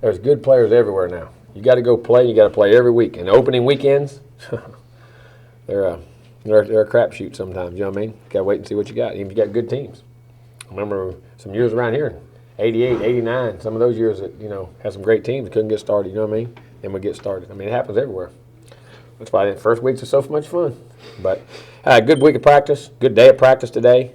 There's good players everywhere now. You got to go play. You got to play every week. And opening weekends, they're a crapshoot sometimes. You know what I mean? You got to wait and see what you got. Even if you got good teams. I remember some years around here, 88, 89, some of those years that, had some great teams, couldn't get started, you know what I mean? Then we get started. I mean, it happens everywhere. That's why the first weeks are so much fun. But good week of practice, good day of practice today.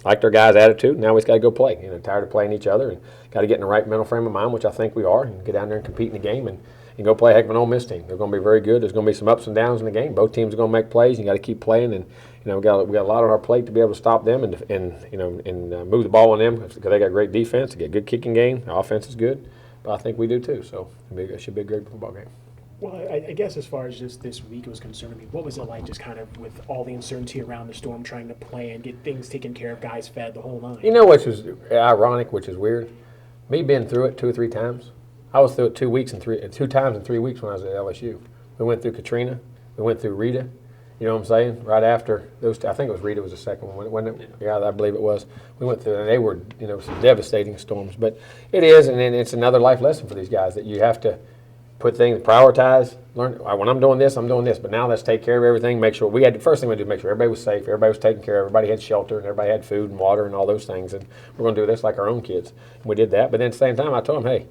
Liked our guys' attitude. Now we just got to go play. Tired of playing each other and got to get in the right mental frame of mind, which I think we are, and get down there and compete in the game and go play a heck of an Ole Miss team. They're going to be very good. There's going to be some ups and downs in the game. Both teams are going to make plays. You got to keep playing, and we got a lot on our plate to be able to stop them and move the ball on them because they got great defense. They got good kicking game. The offense is good, but I think we do too. So it should be a great football game. Well, I guess as far as just this week was concerned, what was it like just kind of with all the uncertainty around the Storm, trying to play and get things taken care of, guys fed, the whole nine? You know which is ironic, which is weird? Me being through it 2 or 3 times. I was through it 2 times in 3 weeks when I was at LSU. We went through Katrina. We went through Rita. You know what I'm saying? Right after those, I think it was Rita was the second one, wasn't it? Yeah, I believe it was. We went through, and they were, some devastating storms. But it is, and it's another life lesson for these guys that you have to put things, prioritize, learn. When I'm doing this, but now let's take care of everything. Make sure the first thing we do, make sure everybody was safe, everybody was taken care of, everybody had shelter, and everybody had food and water and all those things. And we're going to do this like our own kids. And we did that, but then at the same time, I told them, hey,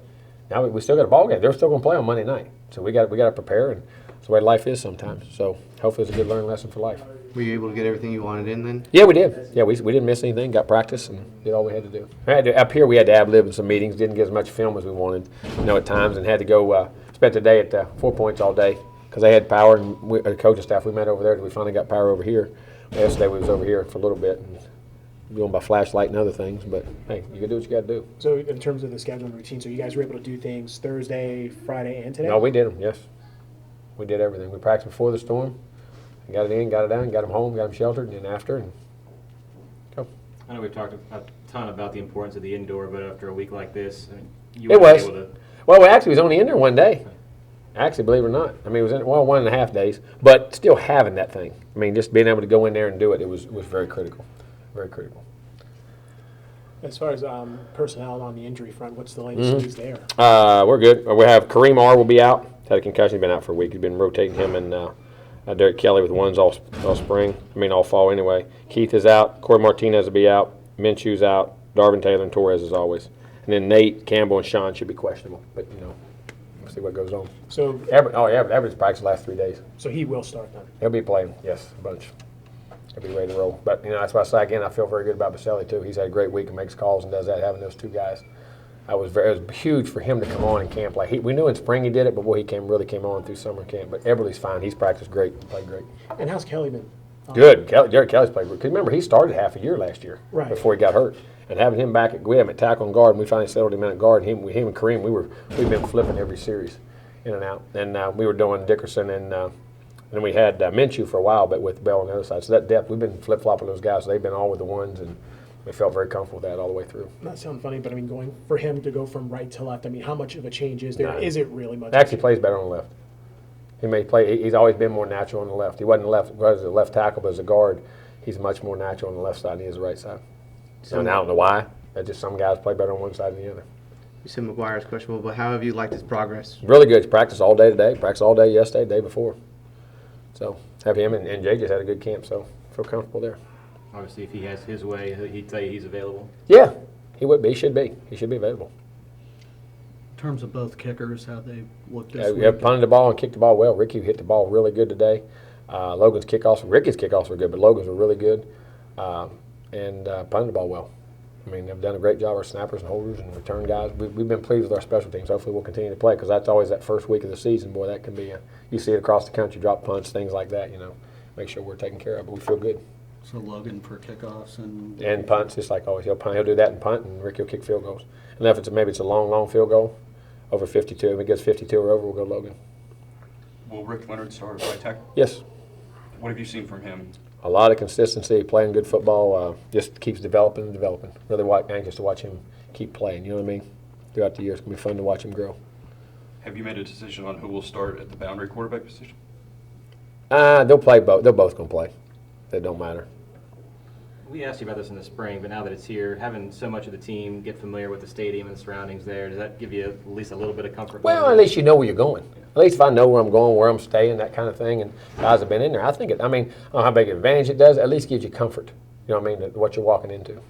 now we still got a ball game. They're still going to play on Monday night, so we got to prepare, and that's the way life is sometimes. So hopefully, it's a good learning lesson for life. Were you able to get everything you wanted in then? Yeah, we did. Yeah, we didn't miss anything. Got practice and did all we had to do. Up here, we had to ad-lib in some meetings. Didn't get as much film as we wanted, at times, and had to go. Spent the day at 4 Points all day because they had power, and the coaching staff, we met over there. We finally got power over here. Yesterday we was over here for a little bit, and doing by flashlight and other things. But hey, you can do what you got to do. So in terms of the scheduling routine, so you guys were able to do things Thursday, Friday, and today? No, we did them. Yes, we did everything. We practiced before the storm, got it in, got it down, got them home, got them sheltered, and then after, and go. I know we've talked a ton about the importance of the indoor, but after a week like this, you it were was. able to. Well, we actually was only in there one day. Actually, believe it or not. I mean, it was 1.5 days, but still having that thing. I mean, just being able to go in there and do it, was very critical. Very critical. As far as personnel on the injury front, what's the latest news there? We're good. We have Kareem R. will be out. Had a concussion. He's been out for a week. He's been rotating him and Derek Kelly with ones all spring. All fall anyway. Keith is out. Corey Martinez will be out. Minshew's out. Darvin Taylor and Torres as always. And then Nate, Campbell, and Sean should be questionable. But, we'll see what goes on. So Everett's practiced the last 3 days. So he will start then? He'll be playing, yes, a bunch. He'll be ready to roll. But, that's why I say, again, I feel very good about Baselli, too. He's had a great week and makes calls and does that, having those two guys. It was huge for him to come on in camp. We knew in spring he did it, but he really came on through summer camp. But Eberle's fine. He's practiced great, played great. And how's Kelly been? Good. Derek Kelly's played good. Because remember, he started half a year last year before he got hurt. And having him back we had him at tackle and guard, and we finally settled him in at guard. Him and Kareem, we've been flipping every series, in and out. And we were doing Dickerson, and then we had Minshew for a while, but with Bell on the other side. So that depth, we've been flip-flopping those guys. So they've been all with the ones, and we felt very comfortable with that all the way through. Not sound funny, but going for him to go from right to left, how much of a change is there? No. Is it really much? He actually plays better on the left. He may play. He's always been more natural on the left. He wasn't a left tackle, but as a guard, he's much more natural on the left side than he is the right side. So I don't know why. That's just some guys play better on one side than the other. You said McGuire is questionable, but how have you liked his progress? Really good. He's practiced all day today. Practiced all day yesterday, day before. So have him and Jay just had a good camp. So feel comfortable there. Obviously, if he has his way, he'd say he's available. Yeah, he would be. He should be. He should be available. In terms of both kickers, how they looked this week. We have punted the ball and kicked the ball well. Ricky hit the ball really good today. Ricky's kickoffs were good, but Logan's were really good. And punted the ball well. They've done a great job, our snappers and holders and return guys. We've been pleased with our special teams. Hopefully we'll continue to play because that's always that first week of the season. Boy, that can be you see it across the country, drop punts, things like that, Make sure we're taken care of, but we feel good. So Logan for kickoffs and punts, just like always. He'll do that and punt, and Ricky will kick field goals. And if it's a long field goal, over 52, if it gets 52 or over, we'll go Logan. Will Rick Leonard start at right tackle? Yes. What have you seen from him? A lot of consistency, playing good football, just keeps developing and developing. Really anxious to watch him keep playing, you know what I mean? Throughout the year, it's going to be fun to watch him grow. Have you made a decision on who will start at the boundary quarterback position? They'll play both. They're both going to play. It don't matter. We asked you about this in the spring, but now that it's here, having so much of the team get familiar with the stadium and the surroundings there, does that give you at least a little bit of comfort? Well, going at in? least you know where you're going. At least if I know where I'm going, where I'm staying, that kind of thing, and guys have been in there, I think I don't know how big an advantage it does, at least gives you comfort. You know what I mean, that what you're walking into.